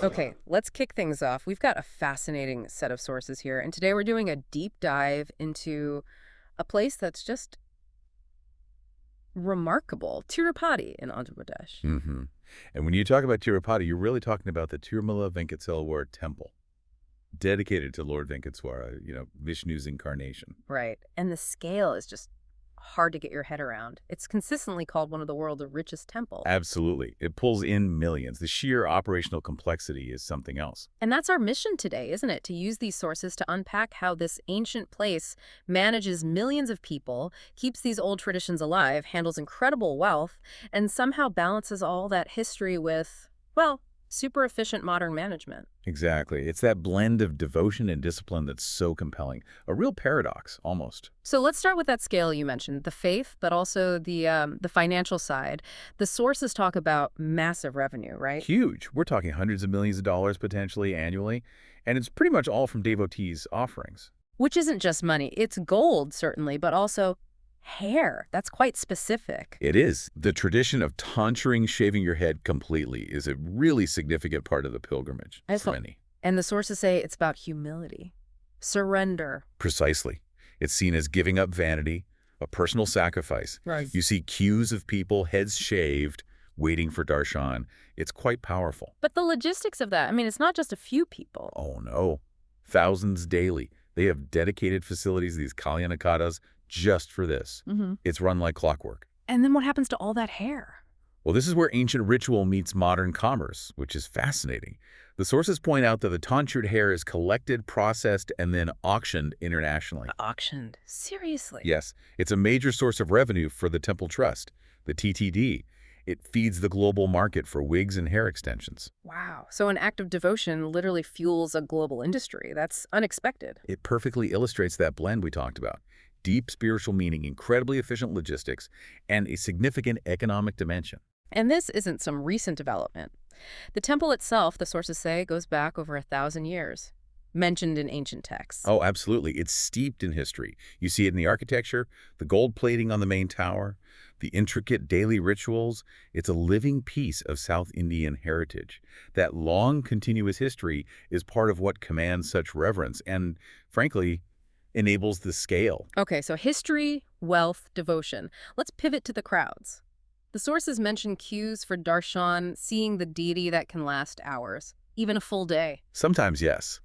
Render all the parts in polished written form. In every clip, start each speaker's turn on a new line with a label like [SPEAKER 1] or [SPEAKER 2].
[SPEAKER 1] Okay, let's kick things off. We've got a fascinating set of sources here, and today we're doing a deep dive into a place that's just remarkable, Tirupati in Andhra Pradesh.
[SPEAKER 2] hmm And when you talk about Tirupati, you're really talking about the Tirumala Venkateswara Temple, dedicated to Lord Venkateswara, Vishnu's incarnation.
[SPEAKER 1] Right, and the scale is just hard to get your head around. It's consistently called one of the world's richest temples.
[SPEAKER 2] Absolutely. It pulls in millions. The sheer operational complexity is something else.
[SPEAKER 1] And that's our mission today, isn't it? To use these sources to unpack how this ancient place manages millions of people, keeps these old traditions alive, handles incredible wealth, and somehow balances all that history with, well, super efficient modern management.
[SPEAKER 2] Exactly. It's that blend of devotion and discipline that's so compelling. A real paradox, almost.
[SPEAKER 1] So let's start with that scale you mentioned, the faith, but also the financial side. The sources talk about massive revenue, right?
[SPEAKER 2] Huge. We're talking hundreds of millions of dollars potentially annually, and it's pretty much all from devotees' offerings.
[SPEAKER 1] Which isn't just money. It's gold, certainly, but also hair. That's quite specific.
[SPEAKER 2] It is. The tradition of tonsuring, shaving your head completely, is a really significant part of the pilgrimage for many.
[SPEAKER 1] And the sources say it's about humility, surrender.
[SPEAKER 2] Precisely. It's seen as giving up vanity, a personal sacrifice.
[SPEAKER 1] Right.
[SPEAKER 2] You see queues of people, heads shaved, waiting for darshan. It's quite powerful.
[SPEAKER 1] But the logistics of that, I mean, it's not just a few people.
[SPEAKER 2] Oh, no. Thousands daily. They have dedicated facilities, these kalyanakadas, just for this. It's run like clockwork.
[SPEAKER 1] And then what happens to all that hair?
[SPEAKER 2] Well, this is where ancient ritual meets modern commerce, which is fascinating. The sources point out that the tonsured hair is collected, processed, and then auctioned internationally.
[SPEAKER 1] Auctioned? Seriously?
[SPEAKER 2] Yes, it's a major source of revenue for the Temple Trust, the TTD. It feeds the global market for wigs and hair extensions.
[SPEAKER 1] Wow. So an act of devotion literally fuels a global industry. That's unexpected.
[SPEAKER 2] It perfectly illustrates that blend we talked about. Deep spiritual meaning, incredibly efficient logistics, and a significant economic dimension.
[SPEAKER 1] And this isn't some recent development. The temple itself, the sources say, goes back over 1,000 years, mentioned in ancient texts.
[SPEAKER 2] Oh, absolutely. It's steeped in history. You see it in the architecture, the gold plating on the main tower, the intricate daily rituals. It's a living piece of South Indian heritage. That long, continuous history is part of what commands such reverence and, frankly, enables the scale.
[SPEAKER 1] Okay, so history, wealth, devotion. Let's pivot to the crowds. The sources mention queues for darshan, seeing the deity that can last hours, even a full day.
[SPEAKER 2] Sometimes, yes.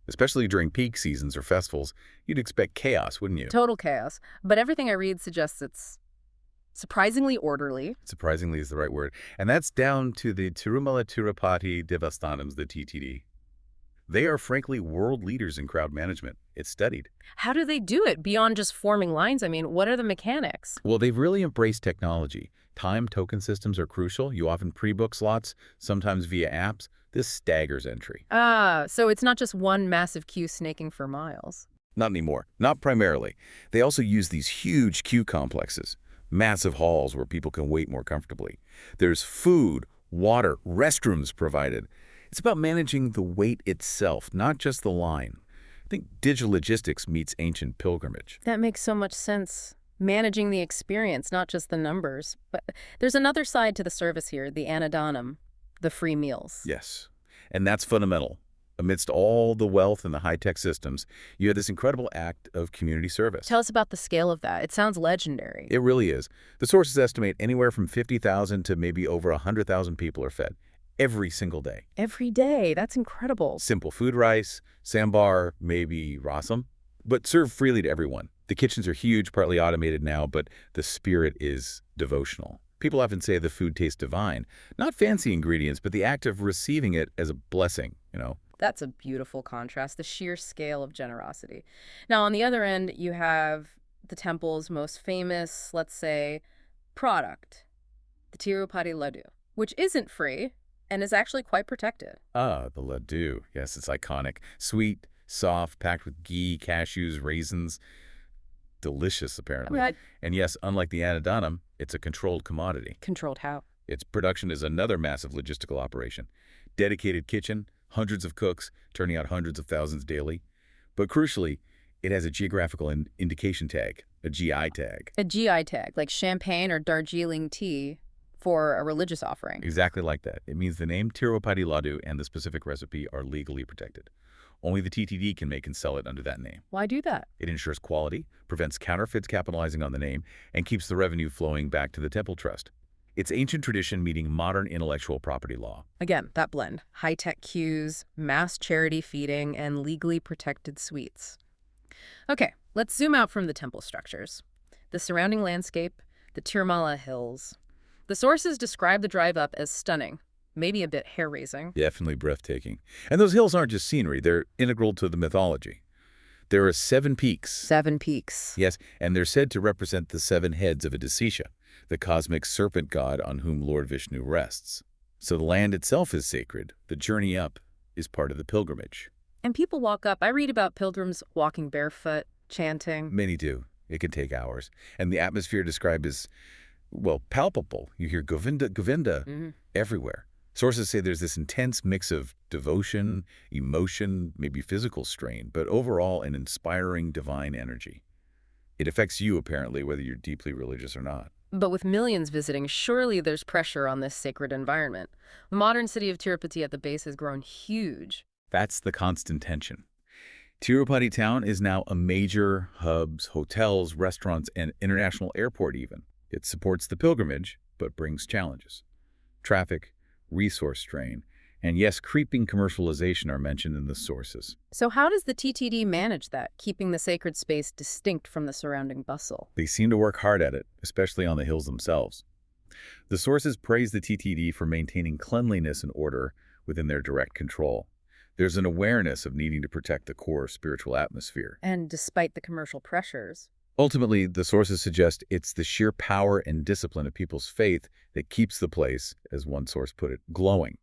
[SPEAKER 2] Especially during peak seasons or festivals, you'd expect chaos, wouldn't you?
[SPEAKER 1] Total chaos. But everything I read suggests it's surprisingly orderly.
[SPEAKER 2] Surprisingly is the right word. And that's down to the Tirumala Tirupati Devasthanams, the TTD. They are frankly world leaders in crowd management. It's studied.
[SPEAKER 1] How do they do it beyond just forming lines? I mean, what are the mechanics?
[SPEAKER 2] Well, they've really embraced technology. Time token systems are crucial. You often pre-book slots, sometimes via apps. This staggers entry.
[SPEAKER 1] So it's not just one massive queue snaking for miles.
[SPEAKER 2] Not anymore. Not primarily. They also use these huge queue complexes, massive halls where people can wait more comfortably. There's food, water, restrooms provided. It's about managing the wait itself, not just the line. I think digital logistics meets ancient pilgrimage.
[SPEAKER 1] That makes so much sense. Managing the experience, not just the numbers. But there's another side to the service here, the annadanam, the free meals.
[SPEAKER 2] Yes, and that's fundamental. Amidst all the wealth and the high-tech systems, you have this incredible act of community service.
[SPEAKER 1] Tell us about the scale of that. It sounds legendary.
[SPEAKER 2] It really is. The sources estimate anywhere from 50,000 to maybe over 100,000 people are fed every single day.
[SPEAKER 1] Every day. That's incredible.
[SPEAKER 2] Simple food, rice, sambar, maybe rasam, but served freely to everyone. The kitchens are huge, partly automated now, but the spirit is devotional. People often say the food tastes divine. Not fancy ingredients, but the act of receiving it as a blessing,
[SPEAKER 1] That's a beautiful contrast, the sheer scale of generosity. Now, on the other end, you have the temple's most famous, let's say, product, the Tirupati Laddu, which isn't free and is actually quite protected.
[SPEAKER 2] Ah, the laddu. Yes, it's iconic. Sweet, soft, packed with ghee, cashews, raisins. Delicious, apparently. And yes, unlike the annadanam, it's a controlled commodity.
[SPEAKER 1] Controlled how?
[SPEAKER 2] Its production is another massive logistical operation. Dedicated kitchen, hundreds of cooks, turning out hundreds of thousands daily. But crucially, It has a geographical indication tag, a GI tag.
[SPEAKER 1] A GI tag, like champagne or Darjeeling tea for a religious offering.
[SPEAKER 2] Exactly like that. It means the name Tirupati Laddu and the specific recipe are legally protected. Only the TTD can make and sell it under that name.
[SPEAKER 1] Why do that?
[SPEAKER 2] It ensures quality, prevents counterfeits capitalizing on the name, and keeps the revenue flowing back to the temple trust. It's ancient tradition meeting modern intellectual property law.
[SPEAKER 1] Again, that blend. High-tech queues, mass charity feeding, and legally protected sweets. Okay, let's zoom out from the temple structures. The surrounding landscape, the Tirumala Hills. The sources describe the drive up as stunning, maybe a bit hair-raising.
[SPEAKER 2] Definitely breathtaking. And those hills aren't just scenery, they're integral to the mythology. There are 7 peaks.
[SPEAKER 1] 7 peaks.
[SPEAKER 2] Yes, and they're said to represent the 7 heads of Adisesha, the cosmic serpent god on whom Lord Vishnu rests. So the land itself is sacred. The journey up is part of the pilgrimage.
[SPEAKER 1] And people walk up. I read about pilgrims walking barefoot, chanting.
[SPEAKER 2] Many do. It can take hours. And the atmosphere described is, well, palpable. You hear Govinda, Govinda everywhere. Sources say there's this intense mix of devotion, emotion, maybe physical strain, but overall an inspiring divine energy. It affects you, apparently, whether you're deeply religious or not.
[SPEAKER 1] But with millions visiting, surely there's pressure on this sacred environment. The modern city of Tirupati at the base has grown huge.
[SPEAKER 2] That's the constant tension. Tirupati town is now a major hubs, hotels, restaurants, and international airport even. It supports the pilgrimage, but brings challenges. Traffic, resource strain, and yes, creeping commercialization are mentioned in the sources.
[SPEAKER 1] So how does the TTD manage that, keeping the sacred space distinct from the surrounding bustle?
[SPEAKER 2] They seem to work hard at it, especially on the hills themselves. The sources praise the TTD for maintaining cleanliness and order within their direct control. There's an awareness of needing to protect the core spiritual atmosphere.
[SPEAKER 1] And despite the commercial pressures.
[SPEAKER 2] Ultimately, the sources suggest it's the sheer power and discipline of people's faith that keeps the place, as one source put it, glowing.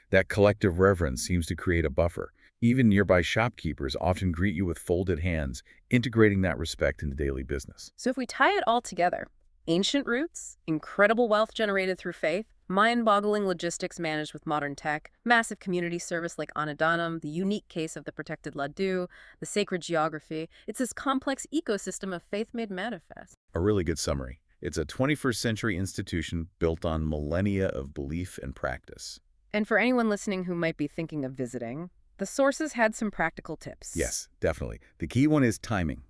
[SPEAKER 2] That collective reverence seems to create a buffer. Even nearby shopkeepers often greet you with folded hands, integrating that respect into daily business.
[SPEAKER 1] So if we tie it all together, ancient roots, incredible wealth generated through faith, mind-boggling logistics managed with modern tech, massive community service like Annadanam, the unique case of the protected Laddu, the sacred geography, it's this complex ecosystem of faith made manifest.
[SPEAKER 2] A really good summary. It's a 21st century institution built on millennia of belief and practice.
[SPEAKER 1] And for anyone listening who might be thinking of visiting, the sources had some practical tips.
[SPEAKER 2] Yes, definitely. The key one is timing.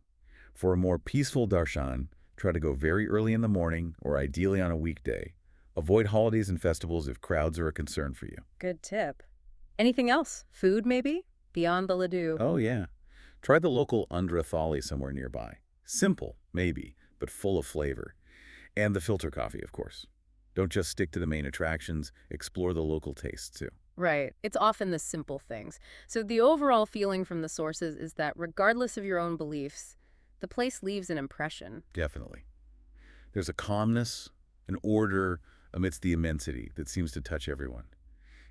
[SPEAKER 2] For a more peaceful darshan, try to go very early in the morning or ideally on a weekday. Avoid holidays and festivals if crowds are a concern for you.
[SPEAKER 1] Good tip. Anything else? Food, maybe? Beyond the Laddu.
[SPEAKER 2] Oh, yeah. Try the local Andhra thali somewhere nearby. Simple, maybe, but full of flavor. And the filter coffee, of course. Don't just stick to the main attractions. Explore the local tastes, too.
[SPEAKER 1] Right. It's often the simple things. So the overall feeling from the sources is that regardless of your own beliefs, the place leaves an impression.
[SPEAKER 2] Definitely. There's a calmness, an order amidst the immensity that seems to touch everyone.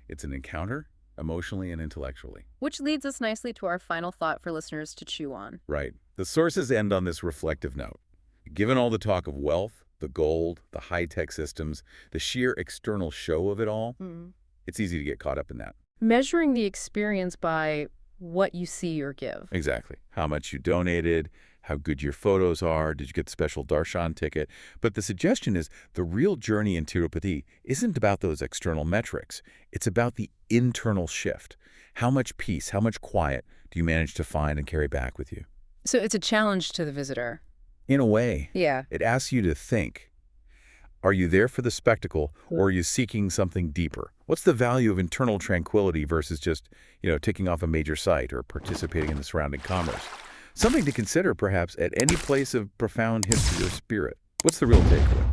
[SPEAKER 2] It's an encounter, emotionally and intellectually.
[SPEAKER 1] Which leads us nicely to our final thought for listeners to chew on.
[SPEAKER 2] Right. The sources end on this reflective note. Given all the talk of wealth, the gold, the high-tech systems, the sheer external show of it all, it's easy to get caught up in that.
[SPEAKER 1] Measuring the experience by what you see or give.
[SPEAKER 2] Exactly. How much you donated, how good your photos are, did you get the special darshan ticket? But the suggestion is the real journey in Tirupati isn't about those external metrics. It's about the internal shift. How much peace, how much quiet do you manage to find and carry back with you?
[SPEAKER 1] So it's a challenge to the visitor.
[SPEAKER 2] In a way.
[SPEAKER 1] Yeah.
[SPEAKER 2] It asks you to think. Are you there for the spectacle, or are you seeking something deeper? What's the value of internal tranquility versus just, ticking off a major site or participating in the surrounding commerce? Something to consider, perhaps, at any place of profound history or spirit. What's the real takeaway?